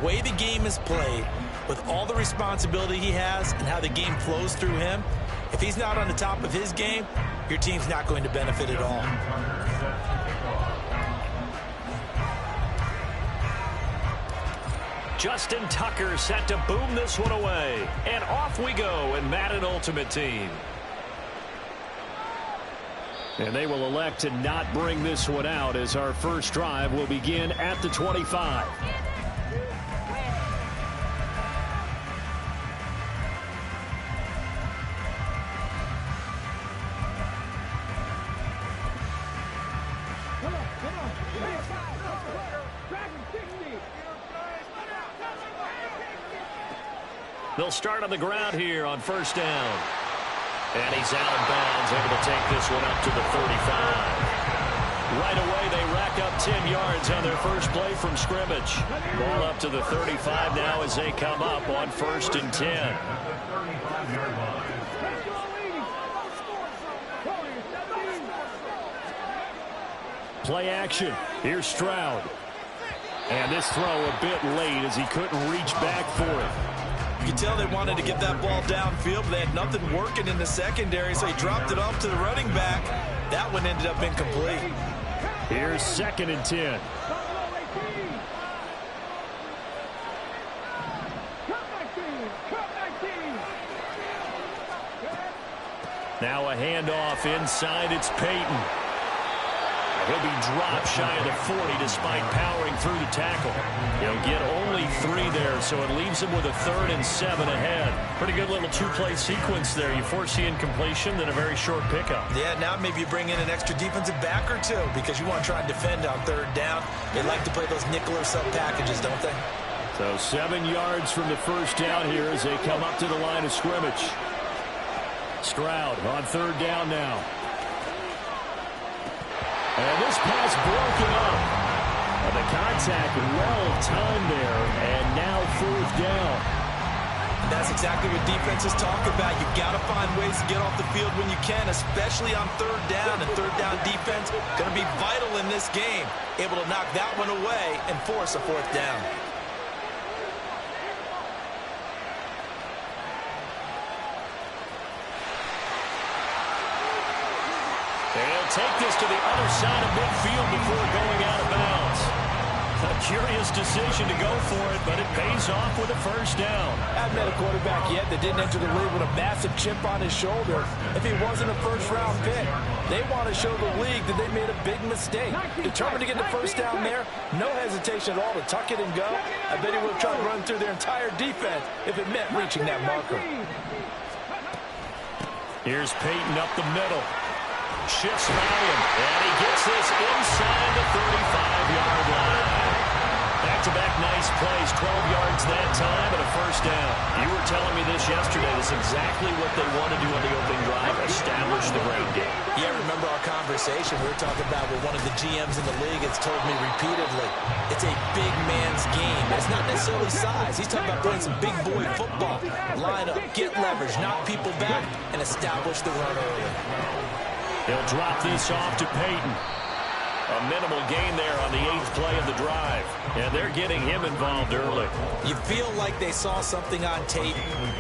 way the game is played, with all the responsibility he has and how the game flows through him, if he's not on the top of his game, your team's not going to benefit at all. Justin Tucker set to boom this one away. And off we go in Madden Ultimate Team. And they will elect to not bring this one out as our first drive will begin at the 25. They'll start on the ground here on first down. And he's out of bounds, able to take this one up to the 35. Right away, they rack up 10 yards on their first play from scrimmage. Ball up to the 35 now as they come up on first and 10. Play action. Here's Stroud. And this throw a bit late as he couldn't reach back for it. You can tell they wanted to get that ball downfield, but they had nothing working in the secondary, so he dropped it off to the running back. That one ended up incomplete. Here's second and 10. Now a handoff inside. It's Peyton. He'll be dropped shy of the 40 despite powering through the tackle. He'll get only 3 there, so it leaves him with a 3rd and 7 ahead. Pretty good little two-play sequence there. You force the incompletion, then a very short pickup. Yeah, now maybe you bring in an extra defensive back or two because you want to try and defend on 3rd down. They like to play those nickel or sub packages, don't they? So 7 yards from the first down here as they come up to the line of scrimmage. Stroud on 3rd down now. And this pass broken up. And the contact well timed there, and now 4th down. That's exactly what defenses talk about. You've got to find ways to get off the field when you can, especially on 3rd down. And 3rd down defense going to be vital in this game. Able to knock that one away and force a 4th down. They'll take this to the other side of midfield before going out of bounds. A curious decision to go for it, but it pays off with a first down. I haven't met a quarterback yet that didn't enter the league with a massive chip on his shoulder if he wasn't a first-round pick. They want to show the league that they made a big mistake. Determined to get the first down there, no hesitation at all to tuck it and go. I bet he would have tried to run through their entire defense if it meant reaching that marker. Here's Peyton up the middle. Shifts Ryan, and he gets this inside the 35-yard line. Back-to-back nice plays, 12 yards that time, and a first down. You were telling me this yesterday. This is exactly what they want to do on the opening drive, establish the ground game. Yeah, remember our conversation we were talking about with one of the GMs in the league has told me repeatedly, it's a big man's game. It's not necessarily size. He's talking about playing some big boy football. Line up, get leverage, knock people back, and establish the run early. He'll drop this off to Peyton. A minimal gain there on the 8th play of the drive. And they're getting him involved early. You feel like they saw something on tape,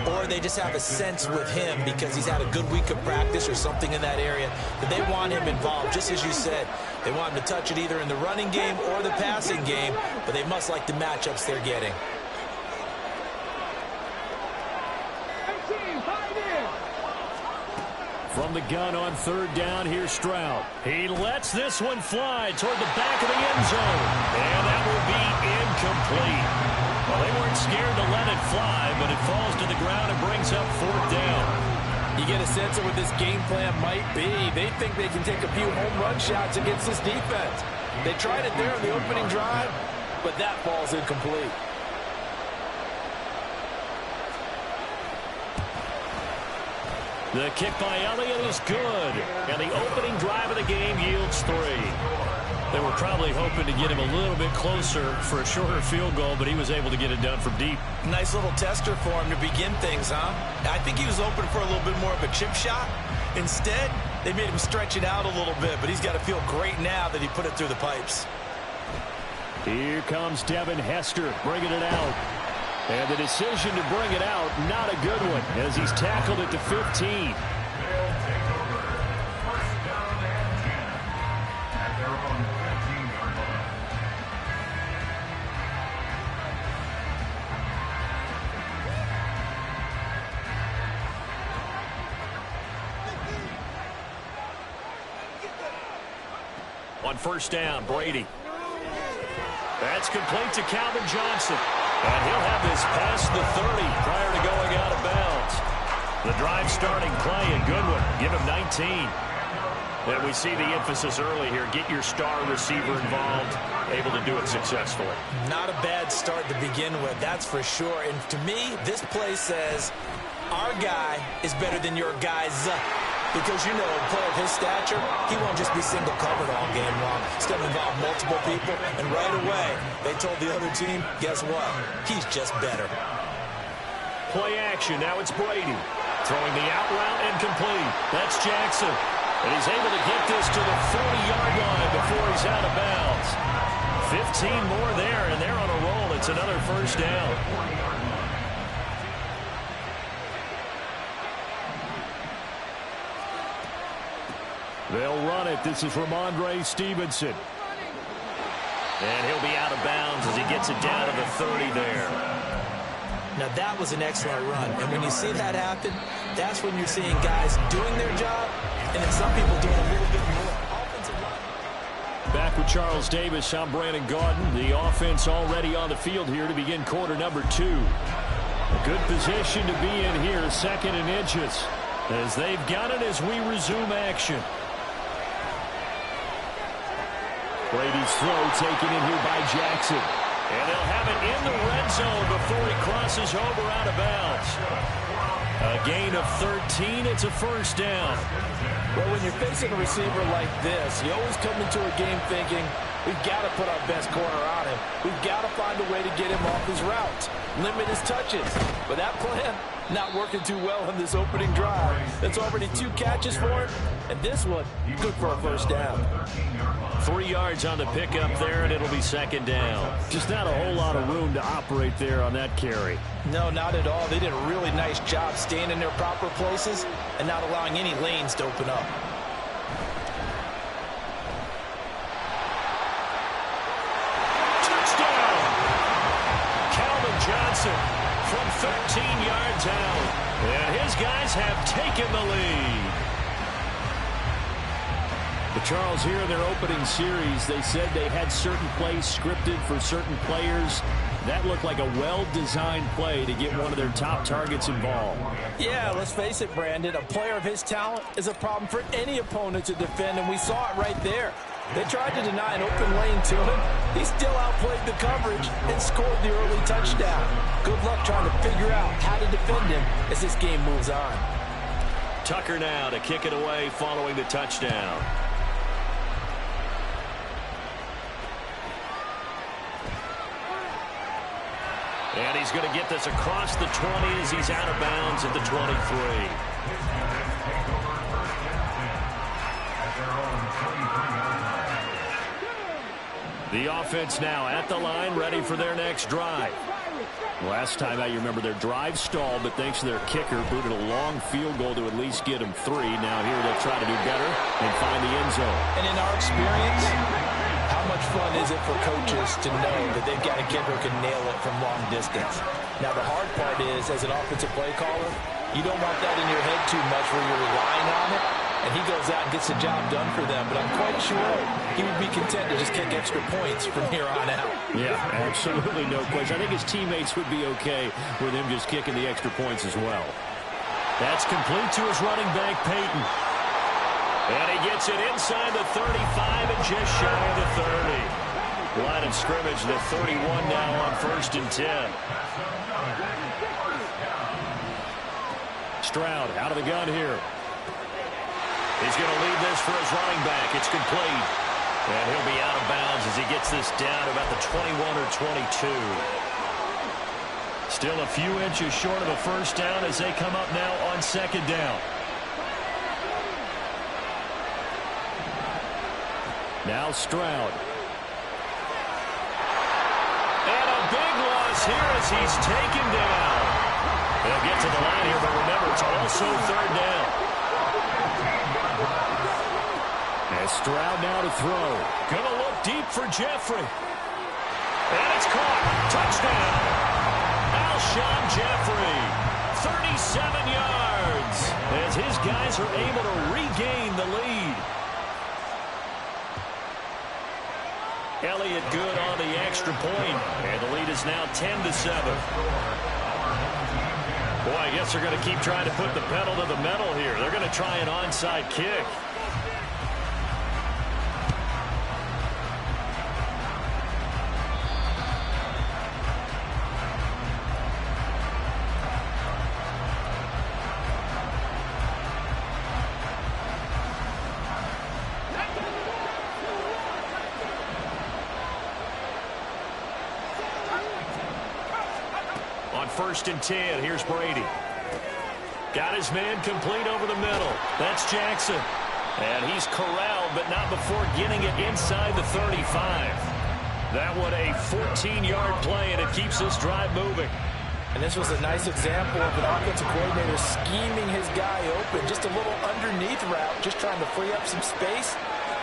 or they just have a sense with him because he's had a good week of practice or something in that area that they want him involved. Just as you said, they want him to touch it either in the running game or the passing game, but they must like the matchups they're getting. From the gun on 3rd down, here's Stroud. He lets this one fly toward the back of the end zone. And that will be incomplete. Well, they weren't scared to let it fly, but it falls to the ground and brings up 4th down. You get a sense of what this game plan might be. They think they can take a few home run shots against this defense. They tried it there on the opening drive, but that ball's incomplete. The kick by Elliott is good, and the opening drive of the game yields 3. They were probably hoping to get him a little bit closer for a shorter field goal, but he was able to get it done from deep. Nice little tester for him to begin things, huh? I think he was open for a little bit more of a chip shot. Instead, they made him stretch it out a little bit, but he's got to feel great now that he put it through the pipes. Here comes Devin Hester bringing it out. And the decision to bring it out, not a good one, as he's tackled it to 15. On first down, Brady. That's complete to Calvin Johnson. And he'll have this past the 30 prior to going out of bounds. The drive starting play, a good one. Give him 19. And we see the emphasis early here. Get your star receiver involved, able to do it successfully. Not a bad start to begin with, that's for sure. And to me, this play says our guy is better than your guys. Because, you know, a player of his stature, he won't just be single covered all game long. He's going to involve multiple people, and right away, they told the other team, guess what? He's just better. Play action. Now it's Brady. Throwing the out route and complete. That's Jackson. And he's able to get this to the 40-yard line before he's out of bounds. 15 more there, and they're on a roll. It's another first down. They'll run it. This is Ramondre Stevenson. And he'll be out of bounds as he gets it down to the 30 there. Now, that was an excellent run. And when you see that happen, that's when you're seeing guys doing their job and then some people doing a little bit more. Offensive line. Back with Charles Davis, I'm Brandon Gaudin. The offense already on the field here to begin quarter number 2. A good position to be in here, second and inches, as they've got it as we resume action. Brady's throw taken in here by Jackson. And they'll have it in the red zone before he crosses over out of bounds. A gain of 13. It's a first down. Well, when you're facing a receiver like this, you always come into a game thinking, we've got to put our best corner on him. We've got to find a way to get him off his routes, limit his touches. But that plan, not working too well on this opening drive. That's already 2 catches for him, and this one, good for a first down. 3 yards on the pickup there, and it'll be second down. Just not a whole lot of room to operate there on that carry. No, not at all. They did a really nice job staying in their proper places and not allowing any lanes to open up. Touchdown! Calvin Johnson from 13 yards out. And his guys have taken the lead. But Charles, here in their opening series, they said they had certain plays scripted for certain players. That looked like a well-designed play to get one of their top targets involved. Yeah, let's face it, Brandon. A player of his talent is a problem for any opponent to defend, and we saw it right there. They tried to deny an open lane to him. He still outplayed the coverage and scored the early touchdown. Good luck trying to figure out how to defend him as this game moves on. Tucker now to kick it away following the touchdown. And he's going to get this across the 20 as he's out of bounds at the 23. The offense now at the line, ready for their next drive. Last time out, you remember their drive stalled, but thanks to their kicker, booted a long field goal to at least get them 3. Now here they'll try to do better and find the end zone. And in our experience, how much fun is it for coaches to know that they've got a kicker who can nail it from long distance? Now, the hard part is, as an offensive play caller, you don't want that in your head too much where you're relying on it, and he goes out and gets the job done for them. But I'm quite sure he would be content to just kick extra points from here on out. Yeah, absolutely no question. I think his teammates would be okay with him just kicking the extra points as well. That's complete to his running back, Peyton. And he gets it inside the 35 and just shy of the 30. Line of scrimmage, the 31 now on 1st and 10. Stroud out of the gun here. He's going to leave this for his running back. It's complete. And he'll be out of bounds as he gets this down to about the 21 or 22. Still a few inches short of a first down as they come up now on second down. Now Stroud. is here as he's taken down. They'll get to the line here, but remember, it's also third down. And Stroud now to throw. Gonna look deep for Jeffrey. And it's caught. Touchdown. Alshon Jeffrey. 37 yards. As his guys are able to regain the lead. Elliott good on the extra point. And the lead is now 10-7. Boy, I guess they're going to keep trying to put the pedal to the metal here. They're going to try an onside kick. On 1st and 10, here's Brady. Got his man complete over the middle. That's Jackson. And he's corralled, but not before getting it inside the 35. That one a 14-yard play, and it keeps this drive moving. And this was a nice example of an offensive coordinator scheming his guy open. Just a little underneath route, just trying to free up some space,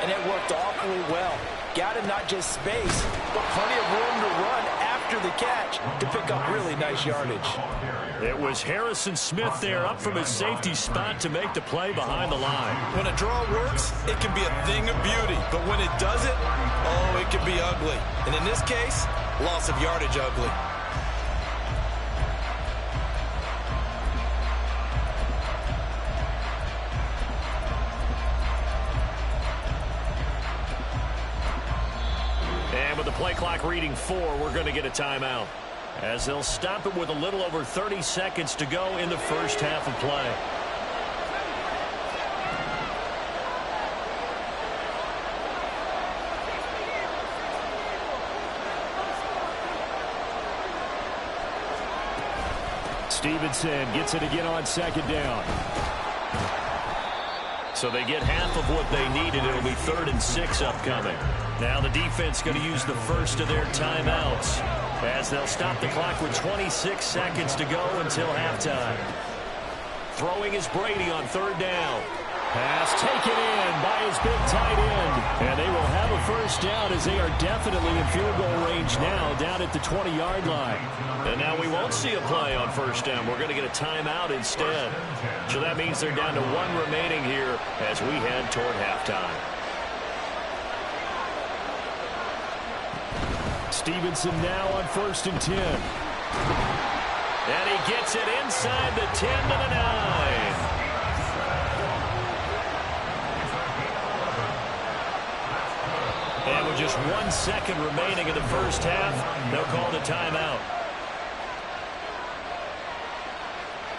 and it worked awfully well. Got him not just space, but plenty of room to run after the catch to pick up really nice yardage. It was Harrison Smith there up from his safety spot to make the play behind the line. When a draw works, it can be a thing of beauty. But when it doesn't, oh, it can be ugly. And in this case, loss of yardage ugly. And with the play clock reading 4, we're going to get a timeout, as they'll stop it with a little over 30 seconds to go in the first half of play. Stevenson gets it again on 2nd down. So they get half of what they needed. It'll be 3rd and 6 upcoming. Now the defense going to use the first of their timeouts, as they'll stop the clock with 26 seconds to go until halftime. Throwing is Brady on 3rd down. Pass taken in by his big tight end. And they will have a first down, as they are definitely in field goal range now, down at the 20-yard line. And now we won't see a play on 1st down. We're going to get a timeout instead. So that means they're down to 1 remaining here as we head toward halftime. Stevenson now on 1st and 10. And he gets it inside the 10 to the 9. And with just 1 second remaining in the first half, they'll call the timeout.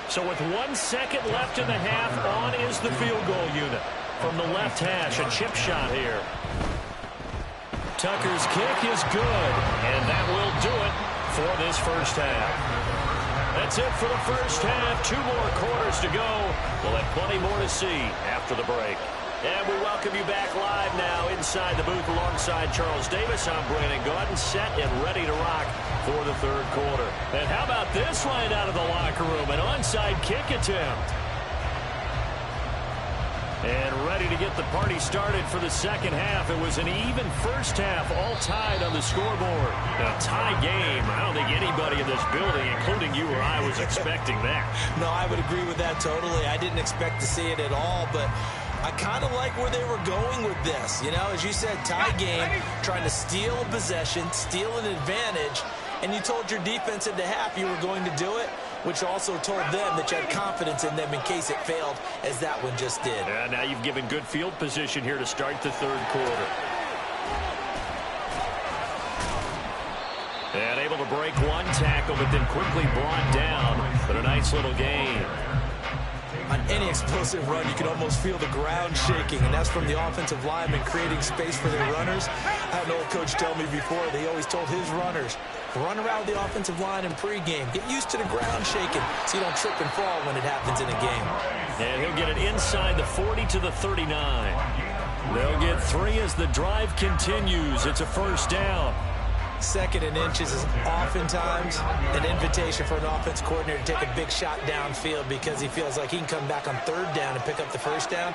So with 1 second left in the half, on is the field goal unit. From the left hash, a chip shot here. Tucker's kick is good, and that will do it for this first half. That's it for the first half. 2 more quarters to go. We'll have plenty more to see after the break. And we welcome you back live now inside the booth alongside Charles Davis. I'm Brandon Gaudin, set and ready to rock for the 3rd quarter. And how about this line out of the locker room? An onside kick attempt. And ready to get the party started for the 2nd half. It was an even first half, all tied on the scoreboard. A tie game. I don't think anybody in this building, including you or I, was expecting that. No, I would agree with that totally. I didn't expect to see it at all, but I kind of like where they were going with this. You know, as you said, tie game, trying to steal a possession, steal an advantage, and you told your defense at the half you were going to do it, which also told them that you had confidence in them in case it failed, as that one just did. Yeah, now you've given good field position here to start the 3rd quarter. And able to break 1 tackle, but then quickly brought down. But a nice little gain. On any explosive run, you can almost feel the ground shaking, and that's from the offensive linemen creating space for their runners. I had an old coach tell me before, they always told his runners, run around the offensive line in pregame. Get used to the ground shaking so you don't trip and fall when it happens in a game. And he'll get it inside the 40 to the 39. They'll get 3 as the drive continues. It's a first down. Second and inches is oftentimes an invitation for an offense coordinator to take a big shot downfield because he feels like he can come back on third down and pick up the first down.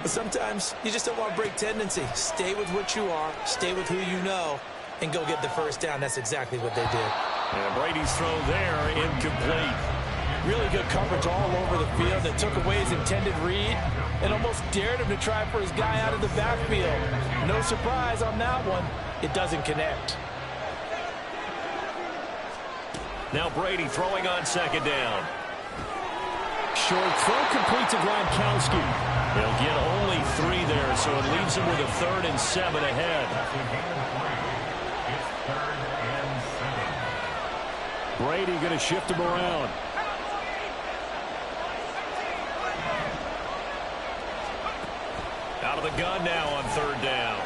But sometimes you just don't want to break tendency. Stay with what you are, stay with who you know, and go get the first down. That's exactly what they did. And Brady's throw there, incomplete. Really good coverage all over the field that took away his intended read and almost dared him to try for his guy out of the backfield. No surprise on that one. It doesn't connect. Now Brady throwing on second down. Short throw complete to Gronkowski. They'll get only 3 there, so it leaves him with a 3rd and 7 ahead. Brady going to shift him around. Out of the gun now on 3rd down.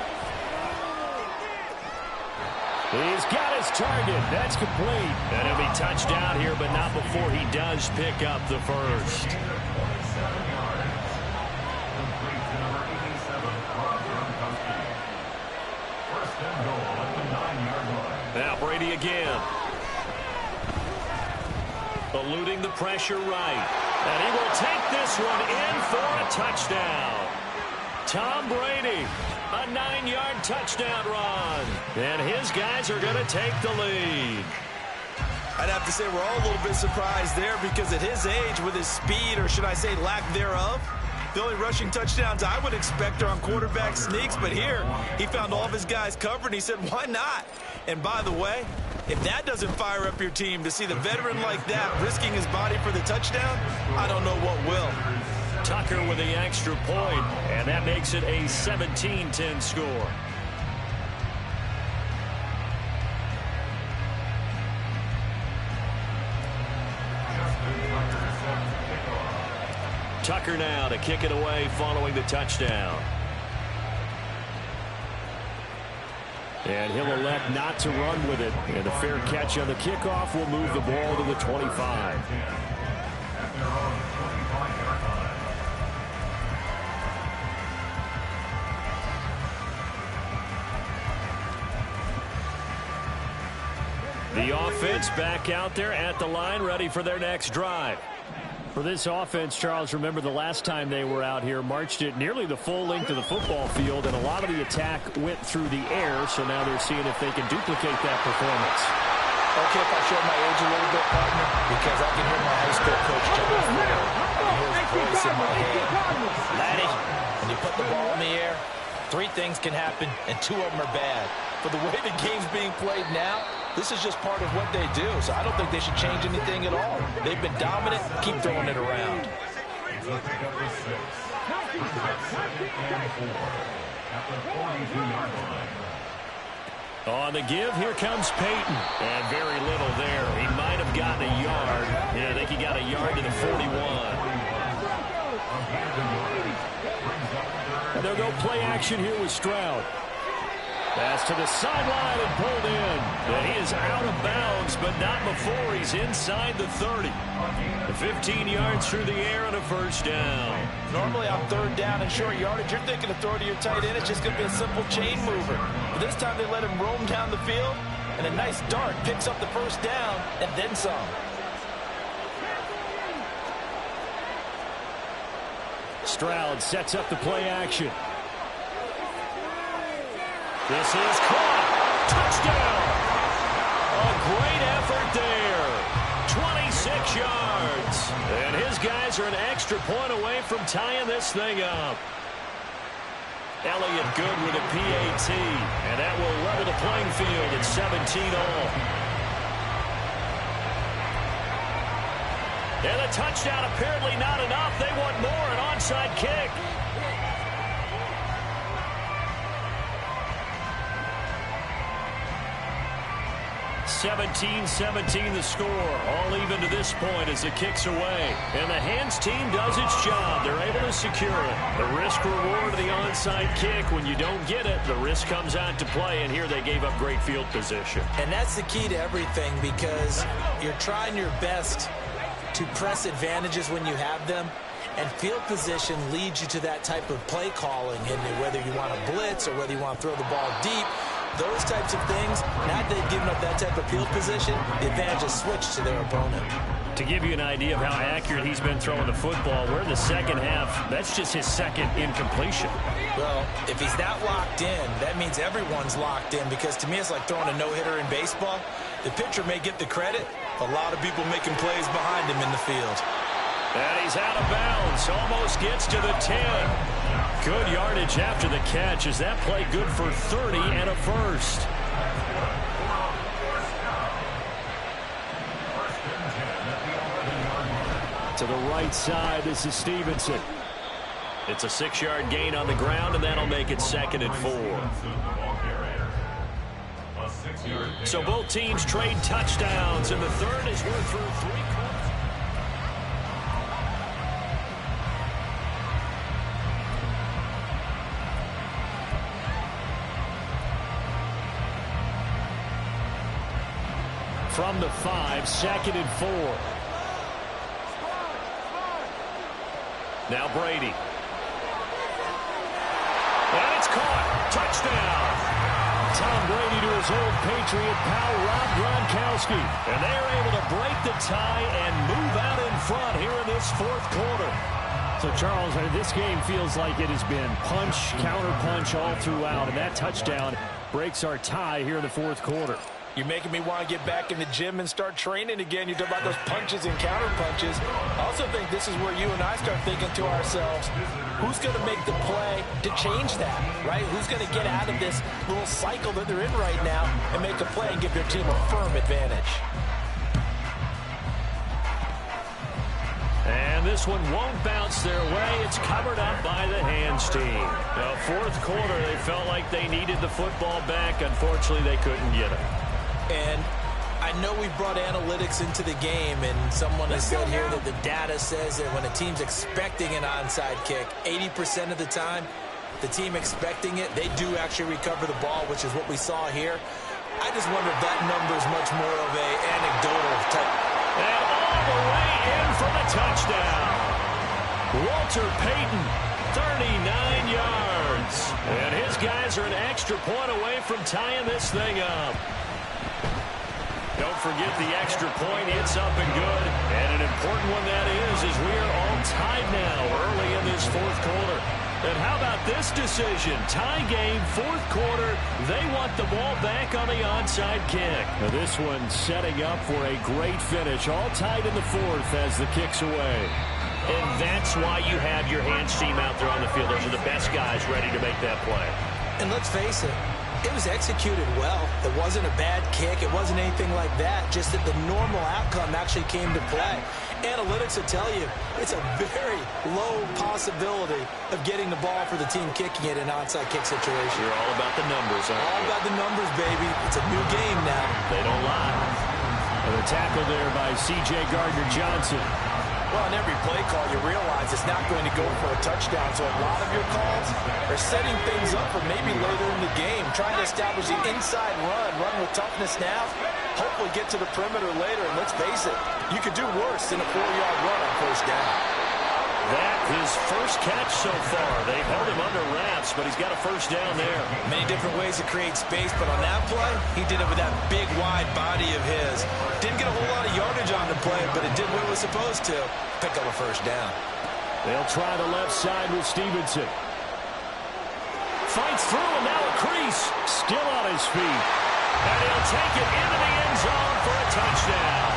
He's got his target. That's complete. And he'll be touchdown here, but not before he does pick up the first. Now Brady again. Eluding the pressure right. And he will take this one in for a touchdown. Tom Brady, a 9-yard touchdown run. And his guys are going to take the lead. I'd have to say we're all a little bit surprised there because at his age, with his speed, or should I say lack thereof, the only rushing touchdowns I would expect are on quarterback sneaks. But here, he found all of his guys covered, and he said, why not? And by the way, if that doesn't fire up your team to see the veteran like that risking his body for the touchdown, I don't know what will. Tucker with the extra point, and that makes it a 17-10 score. Tucker now to kick it away following the touchdown. And he'll elect not to run with it. And a fair catch on the kickoff will move the ball to the 25. The offense back out there at the line, ready for their next drive. For this offense, Charles, remember the last time they were out here, marched it nearly the full length of the football field, and a lot of the attack went through the air, so now they're seeing if they can duplicate that performance. Okay, if I show my age a little bit, partner, because I can hear my high school coach, John Ford, and hear his voice in my head. Laddie, when you put the ball in the air, 3 things can happen, and 2 of them are bad. For the way the game's being played now, this is just part of what they do, so I don't think they should change anything at all. They've been dominant. Keep throwing it around. On the give, here comes Peyton. And very little there. He might have gotten a yard. Yeah, I think he got a yard to the 41. And they'll go play action here with Stroud. Pass to the sideline and pulled in. And he is out of bounds, but not before he's inside the 30. 15 yards through the air and a first down. Normally on 3rd down and short yardage, you're thinking of throwing to your tight end. It's just going to be a simple chain mover. But this time they let him roam down the field, and a nice dart picks up the first down and then some. Stroud sets up the play action. This is caught. Touchdown. A great effort there. 26 yards. And his guys are an extra point away from tying this thing up. Elliott good with a PAT. And that will level the playing field at 17-all. And a touchdown apparently not enough. They want more, an onside kick. 17-17 the score. All even to this point as the kick's away. And the hands team does its job. They're able to secure it. The risk reward of the onside kick. When you don't get it, the risk comes out to play. And here they gave up great field position. And that's the key to everything, because you're trying your best to press advantages when you have them. And field position leads you to that type of play calling. And whether you want to blitz or whether you want to throw the ball deep, those types of things, now that they've given up that type of field position, the advantage is switched to their opponent. To give you an idea of how accurate he's been throwing the football, we're in the second half. That's just his second incompletion. Well, if he's that locked in, that means everyone's locked in, because to me it's like throwing a no-hitter in baseball. The pitcher may get the credit, a lot of people making plays behind him in the field. And he's out of bounds, almost gets to the 10. Good yardage after the catch. Is that play good for 30 and a first? To the right side, this is Stevenson. It's a 6-yard gain on the ground, and that'll make it 2nd and 4. So both teams trade touchdowns, and the third is we're through 3 quarters. From the 5, 2nd and 4. Now Brady. And it's caught. Touchdown. Tom Brady to his old Patriot pal, Rob Gronkowski. And they're able to break the tie and move out in front here in this 4th quarter. So, Charles, this game feels like it has been punch, counter-punch all throughout. And that touchdown breaks our tie here in the 4th quarter. You're making me want to get back in the gym and start training again. You talk about those punches and counter punches. I also think this is where you and I start thinking to ourselves, who's going to make the play to change that, right? Who's going to get out of this little cycle that they're in right now and make a play and give their team a firm advantage? And this one won't bounce their way. It's covered up by the hands team. The 4th quarter, they felt like they needed the football back. Unfortunately, they couldn't get it. And I know we brought analytics into the game, and someone has said here that the data says that when a team's expecting an onside kick, 80% of the time, the team expecting it, they do actually recover the ball, which is what we saw here. I just wonder if that number is much more of a anecdotal type. And all the way in for the touchdown. Walter Payton, 39 yards. And his guys are an extra point away from tying this thing up. Don't forget the extra point. It's up and good. And an important one that is we are all tied now early in this 4th quarter. And how about this decision? Tie game, 4th quarter. They want the ball back on the onside kick. Now this one setting up for a great finish. All tied in the 4th as the kick's away. And that's why you have your hands team out there on the field. Those are the best guys ready to make that play. And let's face it, it was executed well. It wasn't a bad kick. It wasn't anything like that. Just that the normal outcome actually came to play. Analytics will tell you it's a very low possibility of getting the ball for the team kicking it in an onside kick situation. You're all about the numbers, aren't you? All about the numbers, baby. It's a new game now. They don't lie. And the tackle there by C.J. Gardner-Johnson. Well, in every play call, you realize it's not going to go for a touchdown. So a lot of your calls are setting things up for maybe later in the game, trying to establish the inside run with toughness now, hopefully get to the perimeter later. And let's face it, you could do worse than a 4-yard run on 1st down. That his first catch so far. They've held him under wraps, but he's got a 1st down there. Many different ways to create space, but on that play, he did it with that big, wide body of his. Didn't get a whole lot of yardage on the play, but it did what it was supposed to. Pick up a 1st down. They'll try the left side with Stevenson. Fights through, and now a crease. Still on his feet. And he'll take it into the end zone for a touchdown.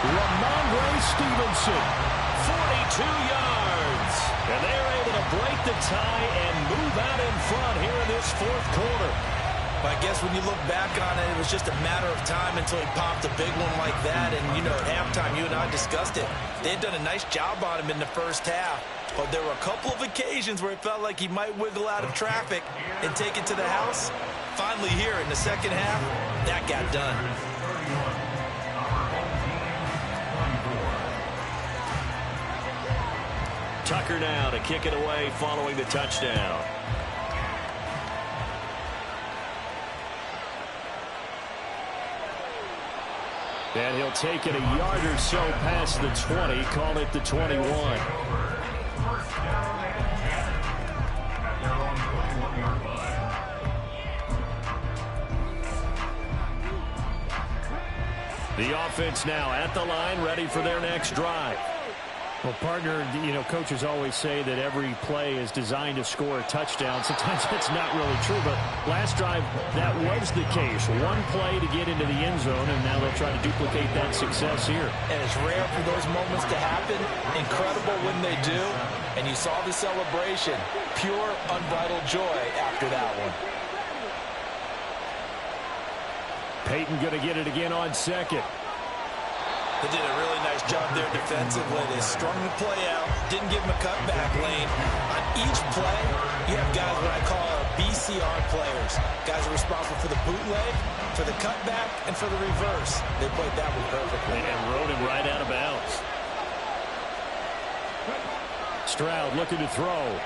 Ramondre Stevenson, 42 yards. And they're able to break the tie and move out in front here in this 4th quarter. But I guess when you look back on it, it was just a matter of time until he popped a big one like that. And, you know, at halftime, you and I discussed it. They had done a nice job on him in the 1st half. But there were a couple of occasions where it felt like he might wiggle out of traffic and take it to the house. Finally here in the 2nd half, that got done. Tucker now to kick it away following the touchdown. And he'll take it a yard or so past the 20, call it the 21. The offense now at the line, ready for their next drive. Well, partner, coaches always say that every play is designed to score a touchdown. Sometimes that's not really true, but last drive, that was the case. One play to get into the end zone, and now they'll try to duplicate that success here. And it's rare for those moments to happen. Incredible when they do. And you saw the celebration. Pure, unbridled joy after that one. Peyton going to get it again on second. They did a really nice job there defensively. They strung the play out, didn't give him a cutback lane. On each play, you have guys what I call BCR players. Guys are responsible for the bootleg, for the cutback, and for the reverse. They played that one perfectly. And rode him right out of bounds. Stroud looking to throw.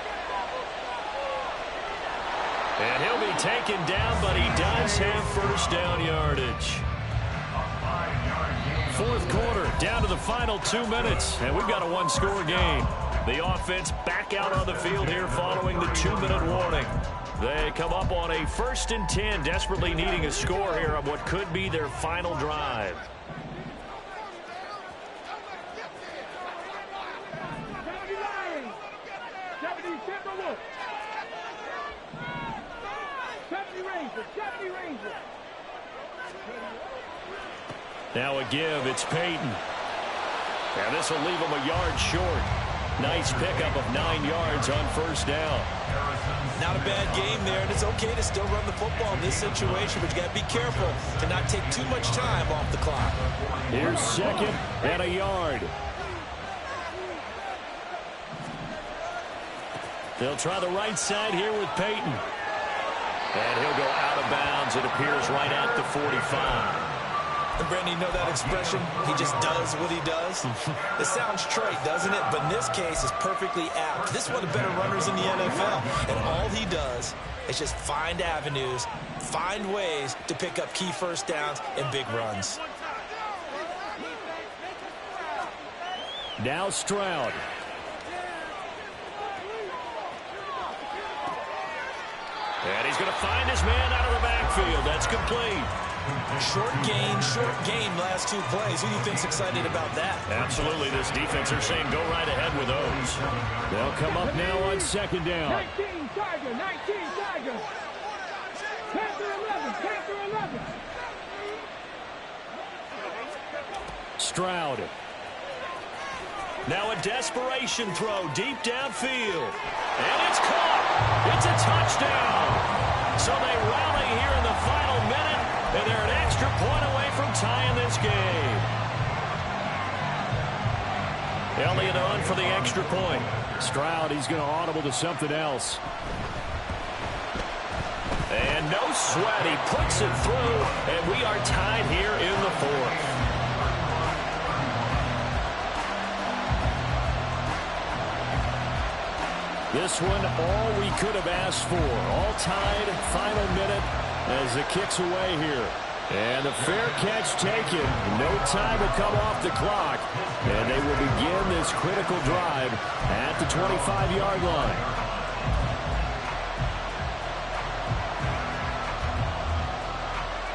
And he'll be taken down, but he does have first down yardage. Fourth quarter, down to the final 2 minutes, and we've got a one-score game. The offense back out on the field here following the 2-minute warning. They come up on a 1st and 10, desperately needing a score here on what could be their final drive. Now a give, it's Peyton. And this will leave him a yard short. Nice pickup of 9 yards on first down. Not a bad game there, and it's okay to still run the football in this situation, but you got to be careful to not take too much time off the clock. Here's second and a yard. They'll try the right side here with Peyton. And he'll go out of bounds, it appears, right at the 45. And Brandon, you know that expression? He just does what he does. It sounds trite, doesn't it? But in this case, it's perfectly apt. This is one of the better runners in the NFL. And all he does is just find avenues, find ways to pick up key first downs and big runs. Now Stroud. And he's going to find his man out of the backfield. That's complete. Short gain last 2 plays. Who do you think's excited about that? Absolutely. This defense are saying go right ahead with those. They'll come up now on second down. 19 Tiger. 10 through 11. Stroud. Now a desperation throw deep downfield. And it's caught. It's a touchdown. So they rally here in the final minute, and they're an extra point away from tying this game. Elliott on for the extra point. Stroud, he's going to audible to something else. And no sweat. He puts it through, and we are tied here in the 4th. This one, all we could have asked for. All tied, final minute as it kicks away here. And a fair catch taken. No time to come off the clock. And they will begin this critical drive at the 25-yard line.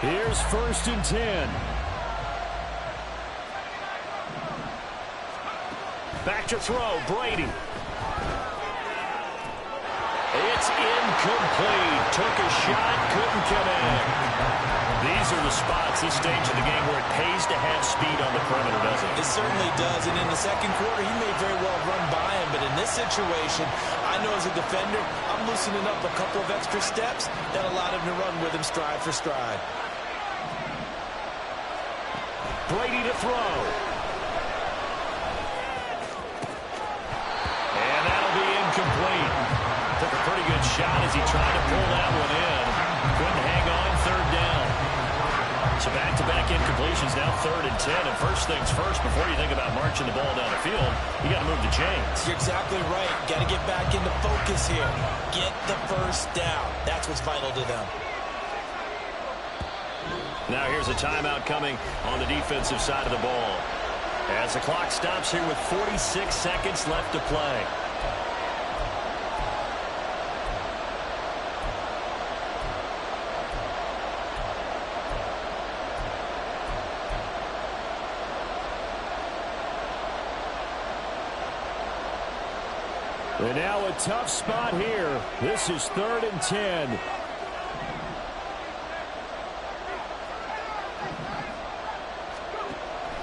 Here's 1st and 10. Back to throw, Brady. It's incomplete. Took a shot, couldn't connect. These are the spots, this stage of the game, where it pays to have speed on the perimeter, doesn't it? It certainly does. And in the second quarter, he may very well run by him. But in this situation, I know as a defender, I'm loosening up a couple of extra steps that allowed him to run with him stride for stride. Brady to throw. And that'll be incomplete. Took a pretty good shot as he tried to pull that one in. Couldn't hang on, 3rd down. So back-to-back incompletions, now 3rd and 10. And first things first, before you think about marching the ball down the field, you got to move the chains. You're exactly right. Got to get back into focus here. Get the first down. That's what's vital to them. Now here's a timeout coming on the defensive side of the ball. As the clock stops here with 46 seconds left to play. And now a tough spot here. This is 3rd and 10.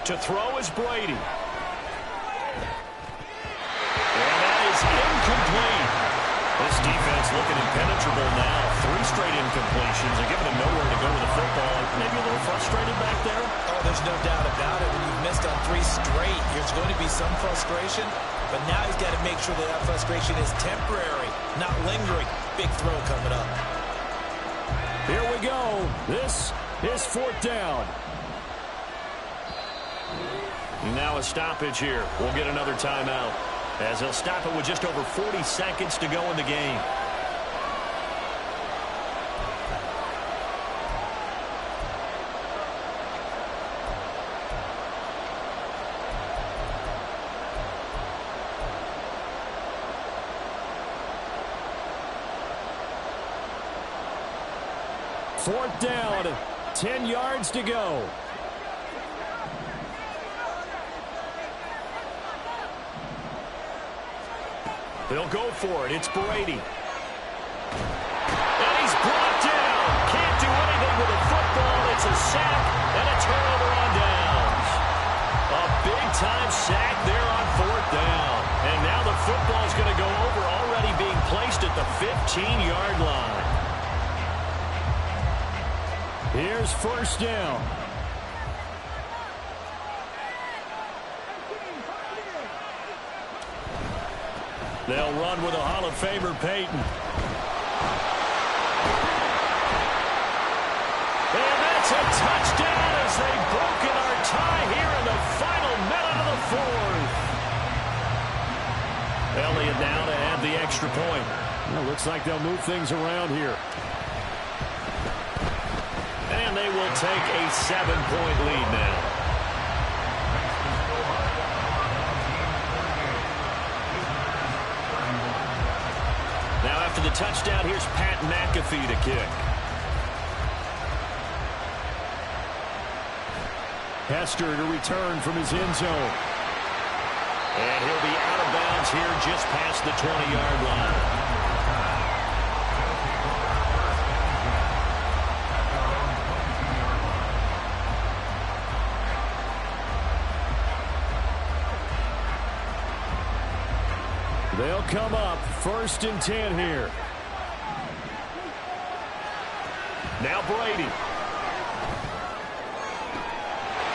To throw is Brady. And that is incomplete. This defense looking impenetrable now. 3 straight incompletions. They're giving him nowhere to go with the football. Maybe a little frustrated back there. Oh, there's no doubt about it. When you've missed on 3 straight, there's going to be some frustration. But now he's got to make sure that that frustration is temporary, not lingering. Big throw coming up. Here we go. This is 4th down. Now a stoppage here. We'll get another timeout, as they'll stop it with just over 40 seconds to go in the game. Fourth down, 10 yards to go. They'll go for it. It's Brady. And he's brought down. Can't do anything with a football. It's a sack and a turnover on downs. A big-time sack there on 4th down. And now the football's going to go over, already being placed at the 15-yard line. Here's 1st down. They'll run with a Hall of Famer, Peyton. And that's a touchdown as they've broken our tie here in the final minute of the 4th. Elliott now to add the extra point. Well, looks like they'll move things around here. And they will take a 7-point lead now. Now after the touchdown, here's Pat McAfee to kick. Hester to return from his end zone. And he'll be out of bounds here just past the 20-yard line. They'll come up 1st and 10 here. Now Brady.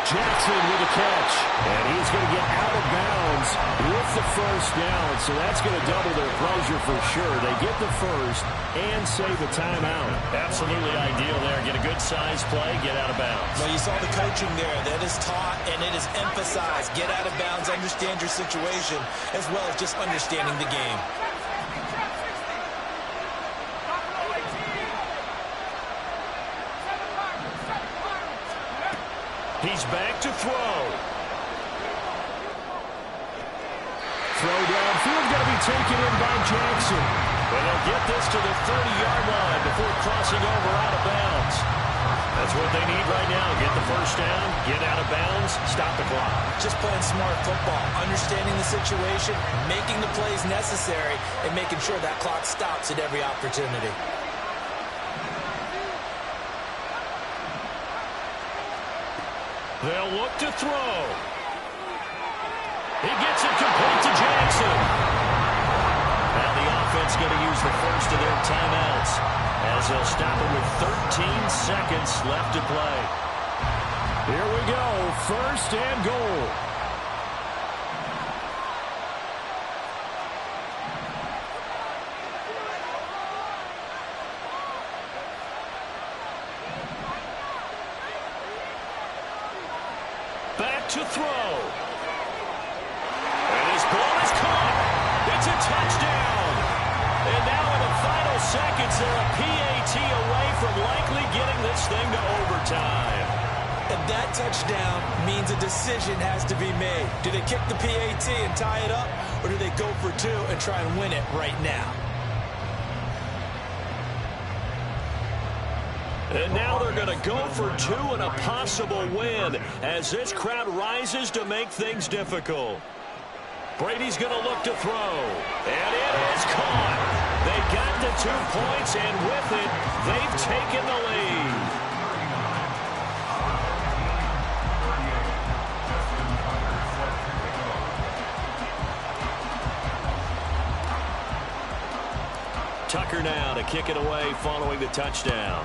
Jackson with a catch. And he's going to get out of bounds with the 1st down. So that's going to double their pleasure for sure. They get the 1st and save a timeout. Absolutely ideal there. Get a good size play, get out of bounds. Well, you saw the coaching there. That is taught and it is emphasized. Get out of bounds, understand your situation, as well as just understanding the game. He's back to throw. Throw downfield, going to be taken in by Jackson. And they'll get this to the 30-yard line before crossing over out of bounds. That's what they need right now. Get the 1st down, get out of bounds, stop the clock. Just playing smart football, understanding the situation, making the plays necessary, and making sure that clock stops at every opportunity. They'll look to throw. He gets it complete to Jackson. Now the offense going to use the 1st of their timeouts, as they'll stop it with 13 seconds left to play. Here we go, 1st and goal. Back to throw. And his ball is caught. It's a touchdown. And now in the final seconds, they're a PAT away from likely getting this thing to overtime. And that touchdown means a decision has to be made. Do they kick the PAT and tie it up, or do they go for 2 and try and win it right now? And now they're going to go for 2 and a possible win as this crowd rises to make things difficult. Brady's going to look to throw. And it is caught. They got the 2 points, and with it, they've taken the lead. Tucker now to kick it away following the touchdown.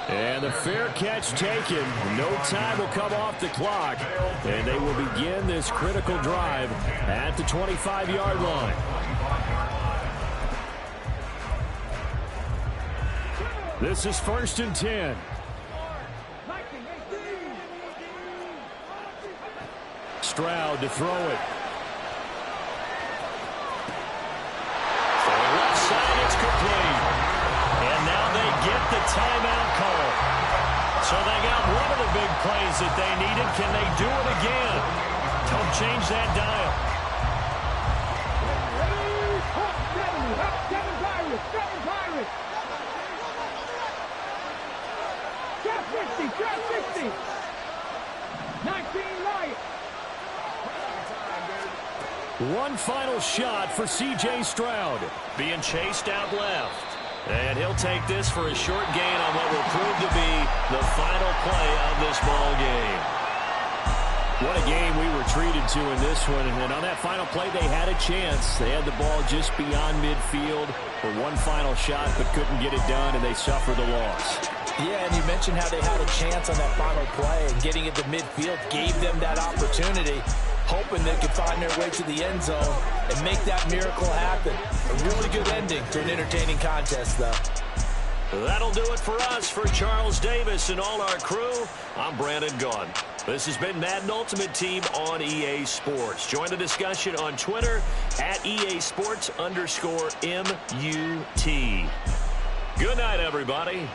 And the fair catch taken. No time will come off the clock. And they will begin this critical drive at the 25-yard line. This is 1st and 10. Stroud to throw it. It's complete. And now they get the timeout call. So they got one of the big plays that they needed. Can they do it again? Don't change that dial. Seven Pirates. 60. 19 Lions. One final shot for C.J. Stroud. Being chased out left. And he'll take this for a short gain on what will prove to be the final play of this ball game. What a game we were treated to in this one. And on that final play, they had a chance. They had the ball just beyond midfield for one final shot, but couldn't get it done, and they suffered the loss. Yeah, and you mentioned how they had a chance on that final play, and getting it to midfield gave them that opportunity, hoping they could find their way to the end zone and make that miracle happen. A really good ending to an entertaining contest, though. That'll do it for us. For Charles Davis and all our crew, I'm Brandon Gaughan. This has been Madden Ultimate Team on EA Sports. Join the discussion on Twitter at EA Sports_MUT. Good night, everybody.